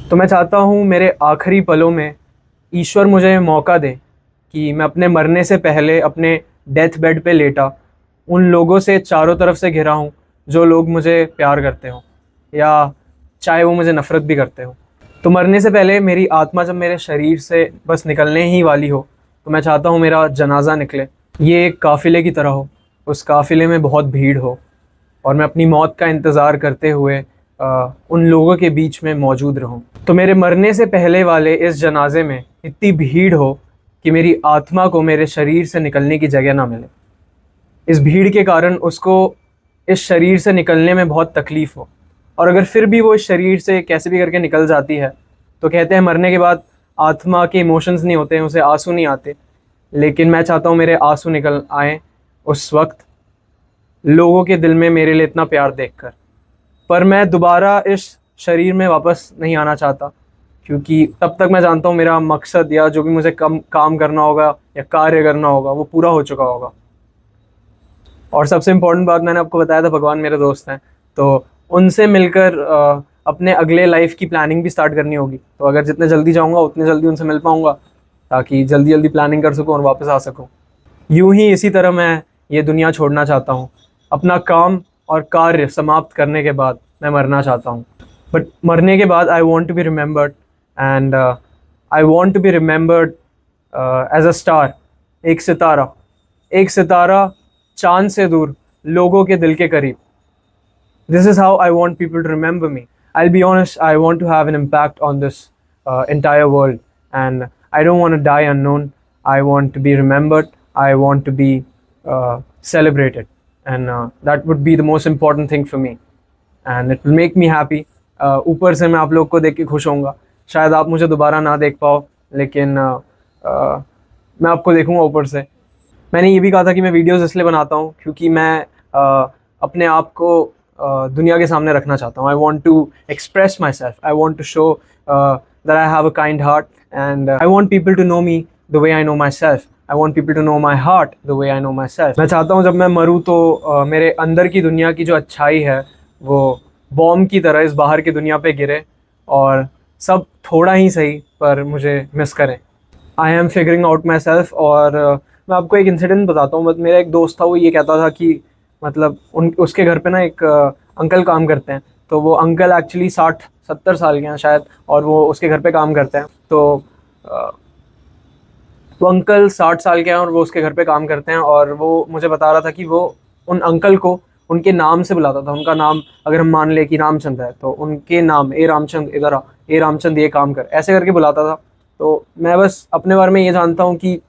तो मैं चाहता हूँ मेरे आखिरी पलों में ईश्वर मुझे मौका दे कि मैं अपने मरने से पहले अपने डेथ बेड पे लेटा उन लोगों से चारों तरफ से घिरा हूँ जो लोग मुझे प्यार करते हों या चाहे वो मुझे नफ़रत भी करते हों। तो मरने से पहले मेरी आत्मा जब मेरे शरीर से बस निकलने ही वाली हो तो मैं चाहता हूँ मेरा जनाजा निकले, ये एक काफ़िले की तरह हो, उस काफ़िले में बहुत भीड़ हो और मैं अपनी मौत का इंतज़ार करते हुए उन लोगों के बीच में मौजूद रहूं। तो मेरे मरने से पहले वाले इस जनाजे में इतनी भीड़ हो कि मेरी आत्मा को मेरे शरीर से निकलने की जगह ना मिले। इस भीड़ के कारण उसको इस शरीर से निकलने में बहुत तकलीफ़ हो, और अगर फिर भी वो इस शरीर से कैसे भी करके निकल जाती है तो कहते हैं मरने के बाद आत्मा के इमोशंस नहीं होते हैं, उसे आंसू नहीं आते। लेकिन मैं चाहता हूँ मेरे आंसू निकल आएँ उस वक्त लोगों के दिल में मेरे लिए इतना प्यार देखकर। पर मैं दोबारा इस शरीर में वापस नहीं आना चाहता, क्योंकि तब तक मैं जानता हूँ मेरा मकसद या जो भी मुझे काम करना होगा या कार्य करना होगा वो पूरा हो चुका होगा। और सबसे इम्पोर्टेंट बात, मैंने आपको बताया था भगवान मेरे दोस्त हैं, तो उनसे मिलकर अपने अगले लाइफ की प्लानिंग भी स्टार्ट करनी होगी। तो अगर जितने जल्दी जाऊँगा उतने जल्दी उनसे मिल पाऊँगा, ताकि जल्दी जल्दी प्लानिंग कर सकूँ और वापस आ सकूँ। यूं ही इसी तरह मैं ये दुनिया छोड़ना चाहता हूँ। अपना काम और कार्य समाप्त करने के बाद मैं मरना चाहता हूँ। बट मरने के बाद I want to be remembered, and I want to be remembered as a star, एक सितारा, एक सितारा चांद से दूर लोगों के दिल के करीब। This is how I want people to remember me. I'll be honest, I want to have an impact on this entire world, and I don't want to die unknown. I want to be remembered. I want to be celebrated, and that would be the most important thing for me, and it will make me happy. ऊपर से मैं आप लोग को देख के खुश होऊंगा। शायद आप मुझे दोबारा ना देख पाओ, लेकिन मैं आपको देखूंगा ऊपर से। मैंने ये भी कहा था कि मैं वीडियोस इसलिए बनाता हूँ क्योंकि मैं अपने आप को दुनिया के सामने रखना चाहता हूँ। I want to express myself, I want to show that I have a kind heart, and I want people to know me the way I know myself. I want people to know my heart the way I know myself. मैं चाहता हूँ जब मैं मरूँ तो मेरे अंदर की दुनिया की जो अच्छाई है वो बॉम्ब की तरह इस बाहर की दुनिया पे गिरे, और सब थोड़ा ही सही पर मुझे मिस करें। I am figuring out my self. और मैं आपको एक इंसिडेंट बताता हूँ। मेरा एक दोस्त था, वो ये कहता था कि मतलब उसके घर पे ना एक अंकल काम करते हैं। तो वो अंकल एक्चुअली 60-70 साल के हैं शायद, और वो उसके घर पे काम करते हैं। तो वो अंकल 60 साल के हैं और वो उसके घर पे काम करते हैं, और वो मुझे बता रहा था कि वो उन अंकल को उनके नाम से बुलाता था। उनका नाम अगर हम मान ले कि रामचंद्र है तो उनके नाम, ए रामचंद्र इधर आ, ए रामचंद्र ये काम कर, ऐसे करके बुलाता था। तो मैं बस अपने बारे में ये जानता हूँ कि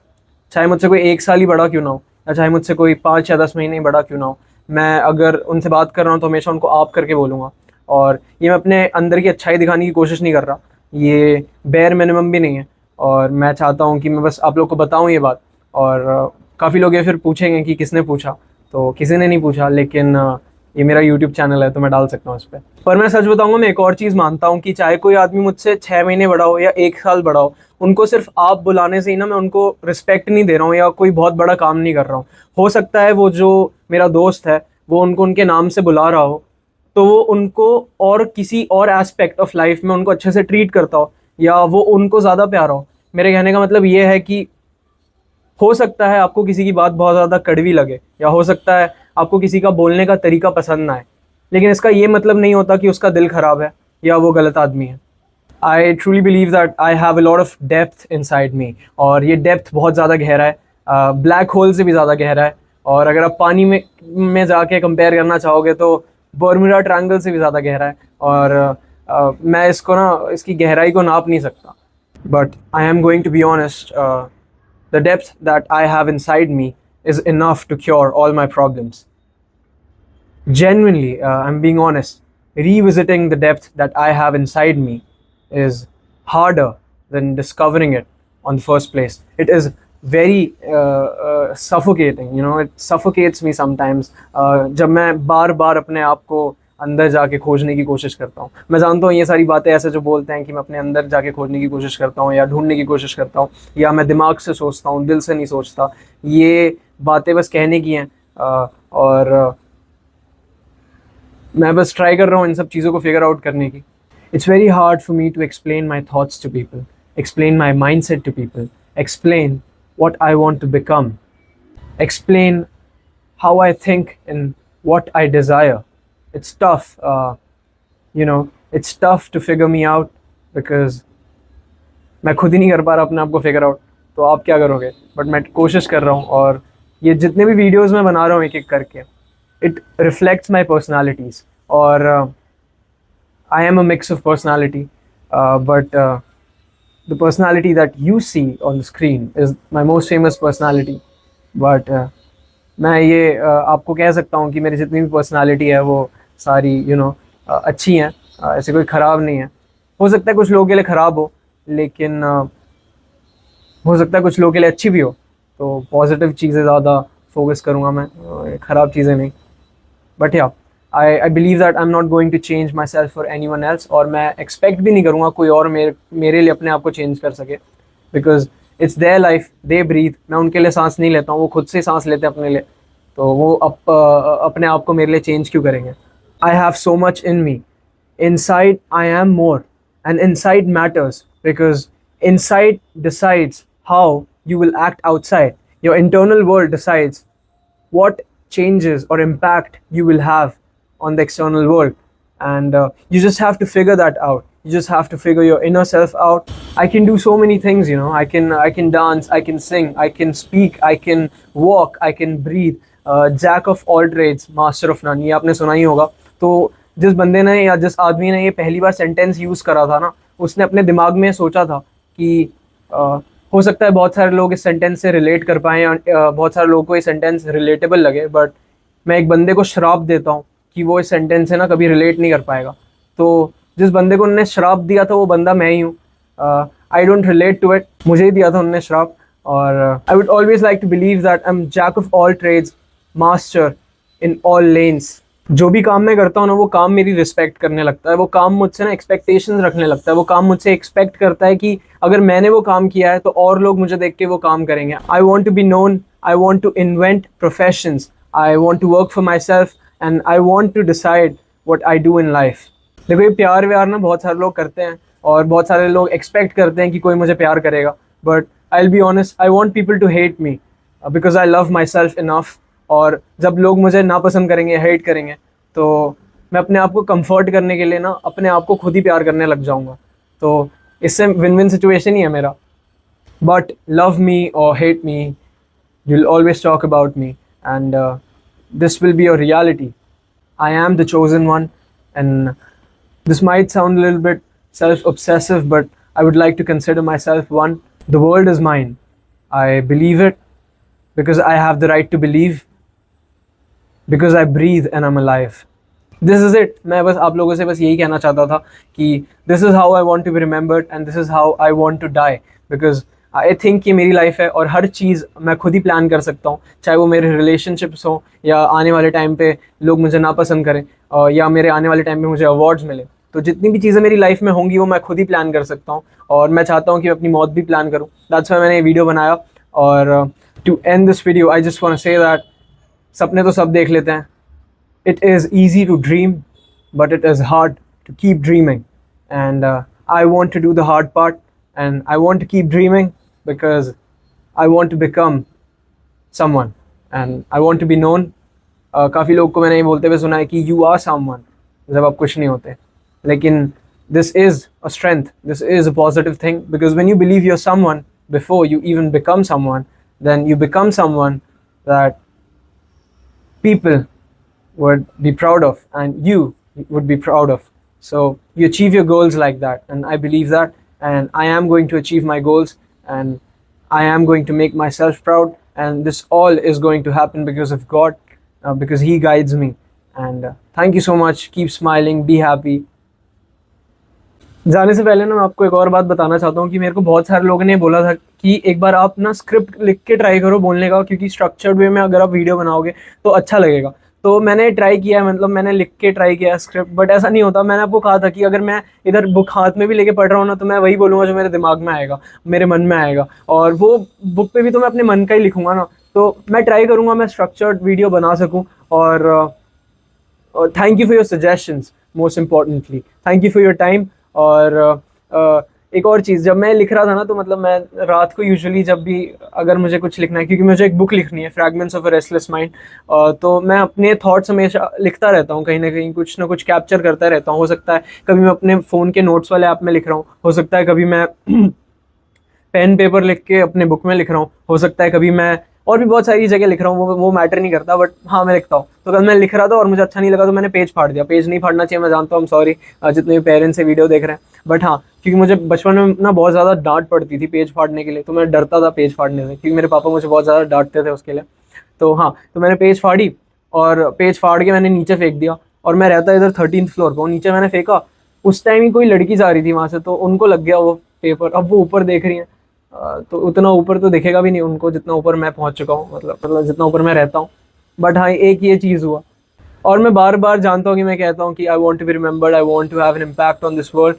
चाहे मुझसे कोई 1 साल ही बड़ा क्यों ना हो, या चाहे मुझसे कोई 5 या 10 महीने बड़ा क्यों ना हो, मैं अगर उनसे बात कर रहा हूँ तो हमेशा उनको आप करके बोलूँगा। और ये मैं अपने अंदर की अच्छाई दिखाने की कोशिश नहीं कर रहा, ये बेयर मिनिमम भी नहीं है। और मैं चाहता हूँ कि मैं बस आप लोग को बताऊँ ये बात। और काफ़ी लोग ये फिर पूछेंगे कि किसने पूछा, तो किसी ने नहीं पूछा, लेकिन ये मेरा यूट्यूब चैनल है तो मैं डाल सकता हूँ इस पर मैं सच बताऊँगा, मैं एक और चीज़ मानता हूँ कि चाहे कोई आदमी मुझसे 6 महीने बड़ा हो या 1 साल बड़ा उनको सिर्फ आप बुलाने से ही ना मैं उनको रिस्पेक्ट नहीं दे रहा हूँ या कोई बहुत बड़ा काम नहीं कर रहा हूँ। हो सकता है वो जो मेरा दोस्त है वो उनको उनके नाम से बुला रहा हो, तो वो उनको और किसी और एस्पेक्ट ऑफ लाइफ में उनको अच्छे से ट्रीट करता हो, या वो उनको ज़्यादा प्यारा हो। मेरे कहने का मतलब ये है कि हो सकता है आपको किसी की बात बहुत ज़्यादा कड़वी लगे, या हो सकता है आपको किसी का बोलने का तरीका पसंद ना आए, लेकिन इसका ये मतलब नहीं होता कि उसका दिल ख़राब है या वो गलत आदमी है। I truly believe that I have a lot of depth inside me, और ये डेप्थ बहुत ज़्यादा गहरा है, ब्लैक होल से भी ज़्यादा गहरा है। और अगर आप पानी में जाके कंपेयर करना चाहोगे तो बर्मुडा ट्रायंगल से भी ज़्यादा गहरा है। और मैं इसको ना, इसकी गहराई को नाप नहीं सकता। But I am going to be honest, the depth that I have inside me is enough to cure all my problems. Genuinely, I'm being honest, revisiting the depth that I have inside me is harder than discovering it on the first place. It is very suffocating, you know, it suffocates me sometimes. जब मैं बार बार अपने आप को अंदर जाके खोजने की कोशिश करता हूँ। मैं जानता हूँ ये सारी बातें ऐसे जो बोलते हैं कि मैं अपने अंदर जाके खोजने की कोशिश करता हूँ या ढूंढने की कोशिश करता हूँ या मैं दिमाग से सोचता हूँ, दिल से नहीं सोचता, ये बातें बस कहने की हैं। और मैं बस ट्राई कर रहा हूँ इन सब चीज़ों को फिगर आउट करने की। It's very hard for me to explain my thoughts to people, explain my mindset to people, explain what I want to become, explain how I think and what I desire. It's tough, it's tough to figure me out because मैं खुद ही नहीं कर पा रहा अपने आप को figure out, तो आप क्या करोगे? बट मैं कोशिश कर रहा हूँ, और ये जितने भी वीडियोस मैं बना रहा हूँ एक एक करके, इट रिफ्लेक्ट्स माई पर्सनैलिटीज़, और I am a mix of personality, but the personality that you see on the screen is my most famous personality. But मैं ये आपको कह सकता हूँ कि मेरी जितनी भी पर्सनालिटी है वो सारी अच्छी हैं, ऐसे कोई ख़राब नहीं है. हो सकता है कुछ लोगों के लिए ख़राब हो, लेकिन हो सकता है कुछ लोगों के लिए अच्छी भी हो. तो पॉजिटिव चीज़ें ज़्यादा फोकस करूँगा मैं, ख़राब चीज़ें नहीं. बट या I believe that I'm not going to change myself for anyone else, और मैं expect भी नहीं करूँगा कोई और मेरे लिए अपने आप को change कर सके, because it's their life, they breathe. मैं उनके लिए सांस नहीं लेता हूँ, वो खुद से सांस लेते हैं अपने लिए, तो वो अपने आप को मेरे लिए change क्यों करेंगे? I have so much in me. Inside I am more, and inside matters because inside decides how you will act outside. Your internal world decides what changes or impact you will have on the external world, and you just have to figure that out. You just have to figure your inner self out. I can do so many things, I can dance, I can sing, I can speak, I can walk, I can breathe. Jack of all trades, master of none, ये आपने सुना ही होगा. तो जिस बंदे ने या जिस आदमी ने ये पहली बार सेंटेंस यूज़ करा था ना, उसने अपने दिमाग में सोचा था कि हो सकता है बहुत सारे लोग इस सेंटेंस से रिलेट कर पाएँ, बहुत सारे लोगों को ये सेंटेंस रिलेटेबल लगे, बट मैं एक बंदे को श्राप देता हूँ कि वो इस सेंटेंस से ना कभी रिलेट नहीं कर पाएगा. तो जिस बंदे को उन्होंने श्राप दिया था वो बंदा मैं ही हूँ. I don't relate to it, मुझे ही दिया था उन्होंने श्राप. और I would always like to believe that I am jack of all trades, master in all lens. जो भी काम मैं करता हूँ ना, वो काम मेरी रिस्पेक्ट करने लगता है, वो काम मुझसे ना एक्सपेक्टेशंस रखने लगता है, वो काम मुझसे एक्सपेक्ट करता है कि अगर मैंने वो काम किया है तो और लोग मुझे देख के वो काम करेंगे. I want to be known, I want to invent professions, I want to work for myself, and I want to decide what I do in life. देखो ये प्यार व्यार ना बहुत सारे लोग करते हैं और बहुत सारे लोग एक्सपेक्ट करते हैं कि कोई मुझे प्यार करेगा, but I'll be honest, I want people to hate me because I love myself enough. और जब लोग मुझे नापसंद करेंगे, हेट करेंगे, तो मैं अपने आप को कंफर्ट करने के लिए ना अपने आप को खुद ही प्यार करने लग जाऊँगा. तो इससे विन विन सिचुएशन ही है मेरा. बट लव मी और hate me, you'll always talk about me, and this will be a reality. I am the chosen one, and this might sound a little bit self-obsessive, but I would like to consider myself one. The world is mine. I believe it because I have the right to believe, because I breathe and I'm alive. This is it. मैं बस आप लोगों से बस यही कहना चाहता था कि this is how I want to be remembered and this is how I want to die, because I think ये मेरी लाइफ है और हर चीज़ मैं खुद ही प्लान कर सकता हूँ, चाहे वो मेरे रिलेशनशिप्स हो या आने वाले टाइम पे लोग मुझे नापसंद करें या मेरे आने वाले टाइम पे मुझे अवार्ड्स मिले. तो जितनी भी चीज़ें मेरी लाइफ में होंगी वो मैं खुद ही प्लान कर सकता हूँ, और मैं चाहता हूँ कि मैं अपनी मौत भी प्लान करूँ. दैट्स व्हाई मैंने ये वीडियो बनाया. और to end this video I just want to say that सपने तो सब देख लेते हैं. It is easy to dream but it is hard to keep dreaming, and I want to do the hard part, and I want to keep dreaming because I want to become someone and I want to be known. काफ़ी लोग को मैंने ये बोलते हुए सुना है कि you are someone जब आप कुछ नहीं होते, लेकिन this is a strength, this is a positive thing, because when you believe you're someone before you even become someone, then you become someone that people would be proud of and you would be proud of. So you achieve your goals like that, and I believe that, and I am going to achieve my goals, and I am going to make myself proud, and this all is going to happen because of God, because He guides me. And thank you so much. Keep smiling, be happy. जाने से पहले ना मैं आपको एक और बात बताना चाहता हूँ कि मेरे को बहुत सारे लोगों ने बोला था कि एक बार आप ना स्क्रिप्ट लिख के ट्राई करो बोलने का, क्योंकि स्ट्रक्चर्ड वे में अगर आप वीडियो बनाओगे तो अच्छा लगेगा. तो मैंने ट्राई किया, मतलब मैंने लिख के ट्राई किया स्क्रिप्ट, बट ऐसा नहीं होता. मैंने आपको कहा था कि अगर मैं इधर बुक हाथ में भी लेके पढ़ रहा हूँ ना, तो मैं वही बोलूँगा जो मेरे दिमाग में आएगा, मेरे मन में आएगा, और वो बुक पे भी तो मैं अपने मन का ही लिखूँगा ना. तो मैं ट्राई करूँगा मैं स्ट्रक्चर्ड वीडियो बना सकूँ. और thank you for your suggestions, most importantly thank you for your time. और एक और चीज़, जब मैं लिख रहा था ना तो मतलब मैं रात को यूजुअली जब भी अगर मुझे कुछ लिखना है, क्योंकि मुझे एक बुक लिखनी है, fragments of a restless mind, तो मैं अपने थॉट्स हमेशा लिखता रहता हूँ, कहीं ना कहीं कुछ ना कुछ कैप्चर करता रहता हूँ। हो सकता है कभी मैं अपने फ़ोन के नोट्स वाले ऐप में लिख रहा हूँ, हो सकता है कभी मैं पेन पेपर लिख के अपने बुक में लिख रहा हूँ, हो सकता है कभी मैं और भी बहुत सारी जगह लिख रहा हूँ, वो मैटर नहीं करता, बट हाँ मैं लिखता हूँ। तो कल मैं लिख रहा था और मुझे अच्छा नहीं लगा तो मैंने पेज फाड़ दिया। पेज नहीं फाड़ना चाहिए, मैं जानता हूँ, सॉरी जितने भी पेरेंट्स से वीडियो देख रहे हैं, बट हाँ क्योंकि मुझे बचपन में ना बहुत ज़्यादा डांट पड़ती थी पेज फाड़ने के लिए, तो मैं डरता था पेज फाड़ने से, क्योंकि मेरे पापा मुझे बहुत ज़्यादा डांटते थे उसके लिए। तो हाँ, तो मैंने पेज फाड़ी और पेज फाड़ के मैंने नीचे फेंक दिया। और मैं रहता इधर 13th फ्लोर पर, नीचे मैंने फेंका, उस टाइम ही कोई लड़की जा रही थी वहां से, तो उनको लग गया वो पेपर। अब वो ऊपर देख रही हैं, तो उतना ऊपर तो दिखेगा भी नहीं उनको जितना ऊपर मैं पहुंच चुका हूँ, मतलब जितना ऊपर मैं रहता हूँ। बट हाँ, एक ये चीज़ हुआ। और मैं बार बार जानता हूँ कि मैं कहता हूँ कि I want to be remembered, I want to have an impact on this world.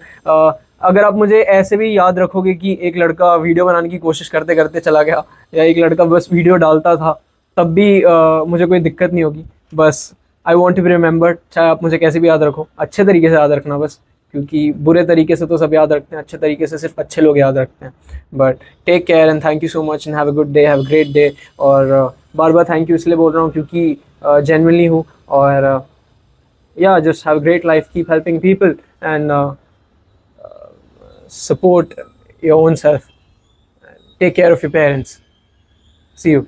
अगर आप मुझे ऐसे भी याद रखोगे कि एक लड़का वीडियो बनाने की कोशिश करते करते चला गया, या एक लड़का बस वीडियो डालता था, तब भी मुझे कोई दिक्कत नहीं होगी। बस I want to be remembered, चाहे आप मुझे कैसे भी याद रखो, अच्छे तरीके से याद रखना बस, क्योंकि बुरे तरीके से तो सब याद रखते हैं, अच्छे तरीके से सिर्फ अच्छे लोग याद रखते हैं। But take care and thank you so much and have a good day, have a great day. और बार बार थैंक यू इसलिए बोल रहा हूँ क्योंकि जेन्युइनली हूँ। और yeah, just have a great life, keep helping people, and support your own self. Take care of your parents. See you.